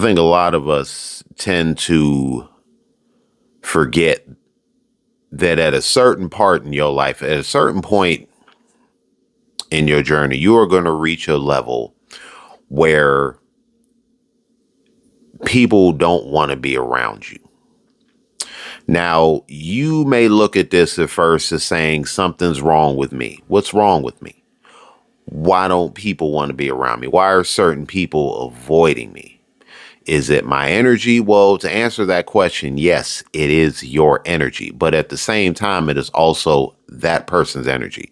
think a lot of us tend to forget that at a certain part in your life, at a certain point in your journey, you are going to reach a level where people don't want to be around you. Now, you may look at this at first as saying something's wrong with me. What's wrong with me? Why don't people want to be around me? Why are certain people avoiding me? Is it my energy? Well, to answer that question, yes, it is your energy. But at the same time, it is also that person's energy.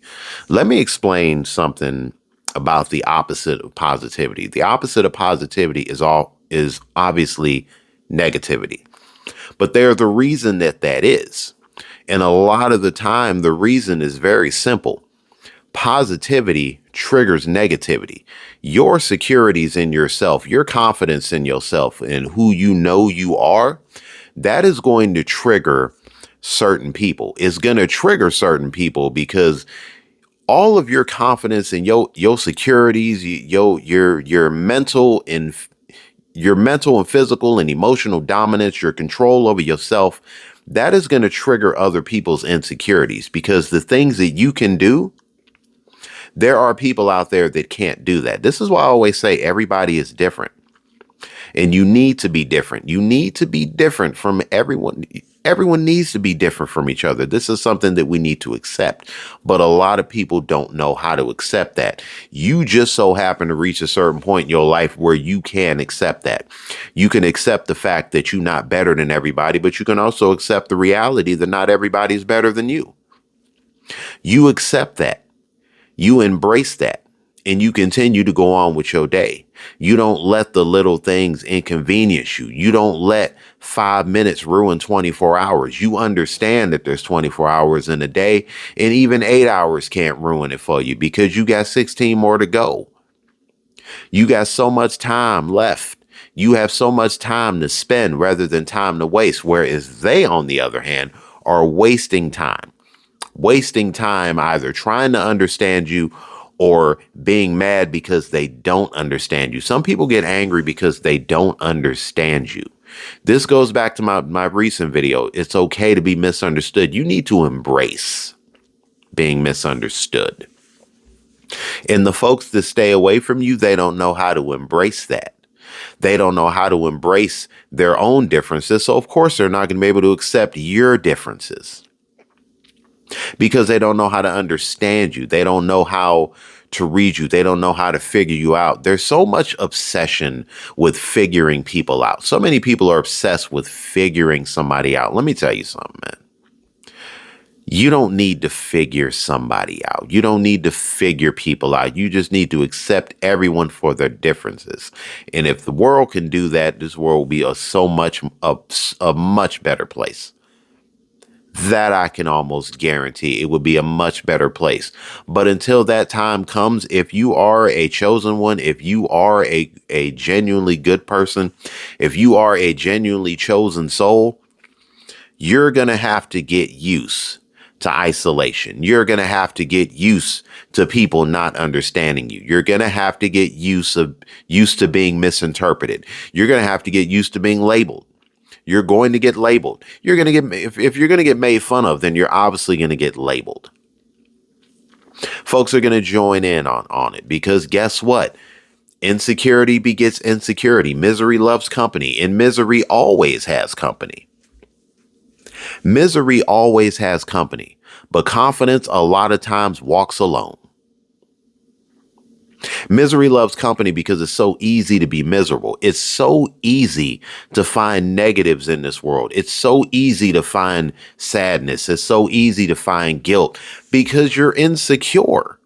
Let me explain something about the opposite of positivity. The opposite of positivity is obviously negativity. But there's the reason that is. And a lot of the time, the reason is very simple. Positivity triggers negativity. Your securities in yourself, your confidence in yourself and who you know you are, that is going to trigger certain people. It's going to trigger certain people because all of your confidence and your securities, your mental and physical and emotional dominance, your control over yourself, that is going to trigger other people's insecurities because the things that you can do, there are people out there that can't do that. This is why I always say everybody is different and you need to be different. You need to be different from everyone. Everyone needs to be different from each other. This is something that we need to accept, but a lot of people don't know how to accept that. You just so happen to reach a certain point in your life where you can accept that. You can accept the fact that you're not better than everybody, but you can also accept the reality that not everybody's better than you. You accept that. You embrace that and you continue to go on with your day. You don't let the little things inconvenience you. You don't let 5 minutes ruin 24 hours. You understand that there's 24 hours in a day and even 8 hours can't ruin it for you because you got 16 more to go. You got so much time left. You have so much time to spend rather than time to waste. Whereas they, on the other hand, are wasting time. Wasting time either trying to understand you or being mad because they don't understand you. Some people get angry because they don't understand you. This goes back to my recent video. It's okay to be misunderstood. You need to embrace being misunderstood. And the folks that stay away from you, they don't know how to embrace that. They don't know how to embrace their own differences. So, of course, they're not going to be able to accept your differences. Because they don't know how to understand you. They don't know how to read you. They don't know how to figure you out. There's so much obsession with figuring people out. So many people are obsessed with figuring somebody out. Let me tell you something, man. You don't need to figure somebody out. You don't need to figure people out. You just need to accept everyone for their differences. And if the world can do that, this world will be a much better place. That I can almost guarantee. It would be a much better place. But until that time comes, if you are a chosen one, if you are a genuinely good person, if you are a genuinely chosen soul, you're going to have to get used to isolation. You're going to have to get used to people not understanding you. You're going to have to get used to being misinterpreted. You're going to have to get used to being labeled. You're going to get labeled. You're going to get, if you're going to get made fun of, then you're obviously going to get labeled. Folks are going to join in on it because guess what? Insecurity begets insecurity. Misery loves company, and misery always has company. Misery always has company, but confidence a lot of times walks alone. Misery loves company because it's so easy to be miserable. It's so easy to find negatives in this world. It's so easy to find sadness. It's so easy to find guilt because you're insecure.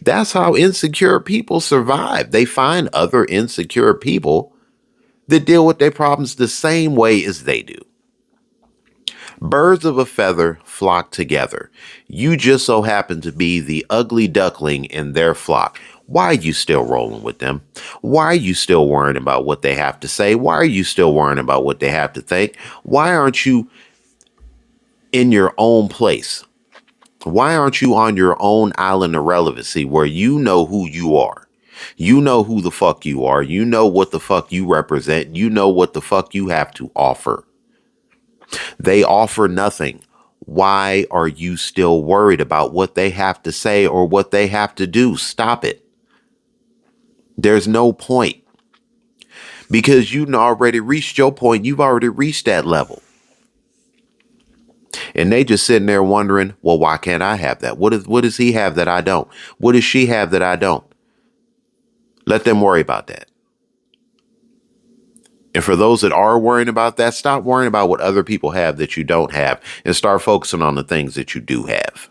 That's how insecure people survive. They find other insecure people that deal with their problems the same way as they do. Birds of a feather flock together. You just so happen to be the ugly duckling in their flock. Why are you still rolling with them? Why are you still worrying about what they have to say? Why are you still worrying about what they have to think? Why aren't you in your own place? Why aren't you on your own island of relevancy where you know who you are? You know who the fuck you are. You know what the fuck you represent. You know what the fuck you have to offer. They offer nothing. Why are you still worried about what they have to say or what they have to do? Stop it. There's no point because you've already reached your point. You've already reached that level. And they just sitting there wondering, well, why can't I have that? What does he have that I don't? What does she have that I don't? Let them worry about that. And for those that are worrying about that, stop worrying about what other people have that you don't have and start focusing on the things that you do have.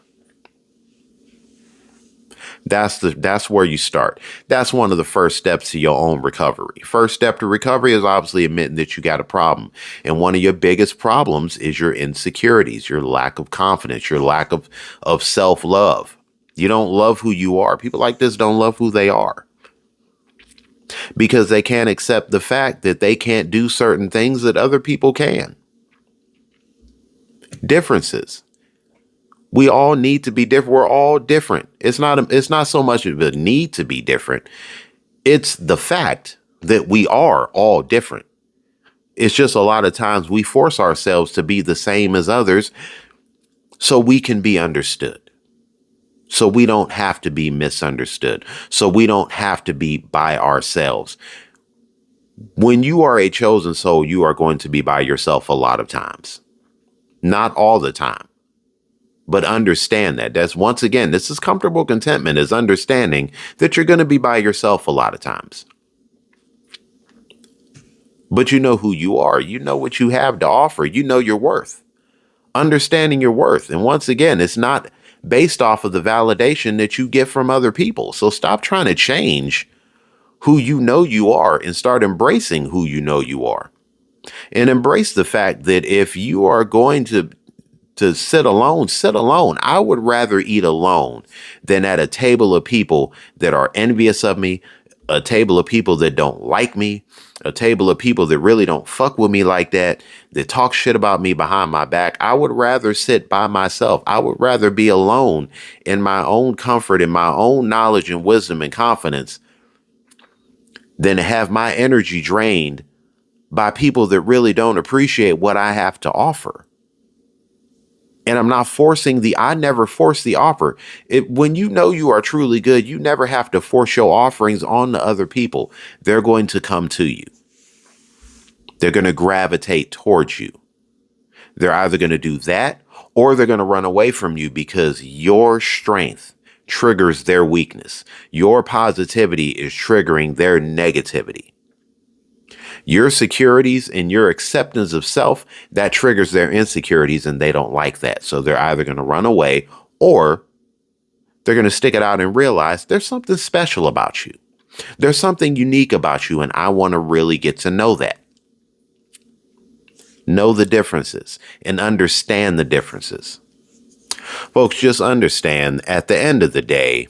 That's where you start. That's one of the first steps to your own recovery. First step to recovery is obviously admitting that you got a problem. And one of your biggest problems is your insecurities, your lack of confidence, your lack of self-love. You don't love who you are. People like this don't love who they are because they can't accept the fact that they can't do certain things that other people can. Differences. We all need to be different. We're all different. It's not so much of a need to be different. It's the fact that we are all different. It's just a lot of times we force ourselves to be the same as others so we can be understood. So we don't have to be misunderstood. So we don't have to be by ourselves. When you are a chosen soul, you are going to be by yourself a lot of times. Not all the time. But understand that. That's once again, this is comfortable contentment, is understanding that you're going to be by yourself a lot of times. But you know who you are. You know what you have to offer. You know your worth. Understanding your worth. And once again, it's not based off of the validation that you get from other people. So stop trying to change who you know you are and start embracing who you know you are. And embrace the fact that if you are going to sit alone, sit alone. I would rather eat alone than at a table of people that are envious of me, a table of people that don't like me, a table of people that really don't fuck with me like that talk shit about me behind my back. I would rather sit by myself. I would rather be alone in my own comfort, in my own knowledge and wisdom and confidence than to have my energy drained by people that really don't appreciate what I have to offer. And I'm not I never force the offer. When you know you are truly good, you never have to force your offerings on to other people. They're going to come to you. They're going to gravitate towards you. They're either going to do that or they're going to run away from you because your strength triggers their weakness. Your positivity is triggering their negativity. Your securities and your acceptance of self, that triggers their insecurities and they don't like that. So they're either going to run away or they're going to stick it out and realize there's something special about you. There's something unique about you and I want to really get to know that. Know the differences and understand the differences. Folks, just understand at the end of the day,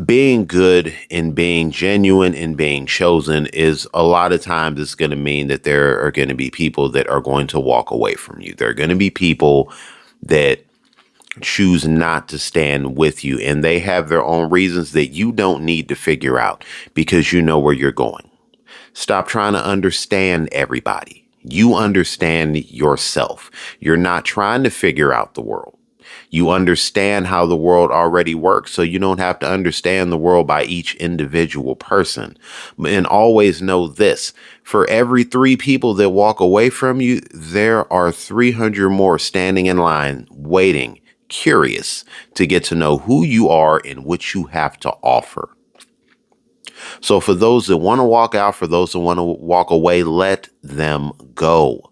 being good and being genuine and being chosen is a lot of times it's going to mean that there are going to be people that are going to walk away from you. There are going to be people that choose not to stand with you and they have their own reasons that you don't need to figure out because you know where you're going. Stop trying to understand everybody. You understand yourself. You're not trying to figure out the world. You understand how the world already works, so you don't have to understand the world by each individual person. And always know this, for every 3 people that walk away from you, there are 300 more standing in line, waiting, curious to get to know who you are and what you have to offer. So for those that want to walk out, for those that want to walk away, let them go.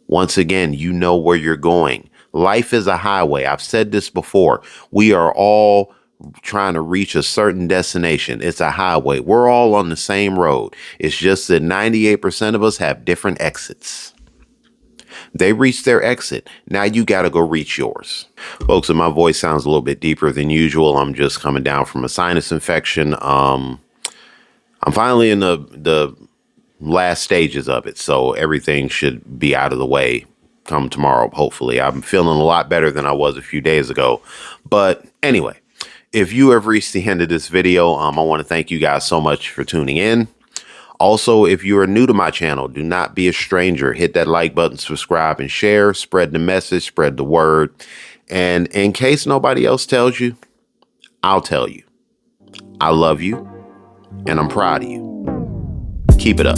Once again, you know where you're going. Life is a highway. I've said this before. We are all trying to reach a certain destination. It's a highway. We're all on the same road. It's just that 98% of us have different exits. They reached their exit. Now you got to go reach yours. Folks, and my voice sounds a little bit deeper than usual. I'm just coming down from a sinus infection. I'm finally in the last stages of it, so everything should be out of the way come tomorrow, hopefully. I'm feeling a lot better than I was a few days ago. But anyway, if you have reached the end of this video, I want to thank you guys so much for tuning in. Also, if you are new to my channel, do not be a stranger. Hit that like button, subscribe, and share. Spread the message, spread the word. And in case nobody else tells you, I'll tell you. I love you, and I'm proud of you. Keep it up.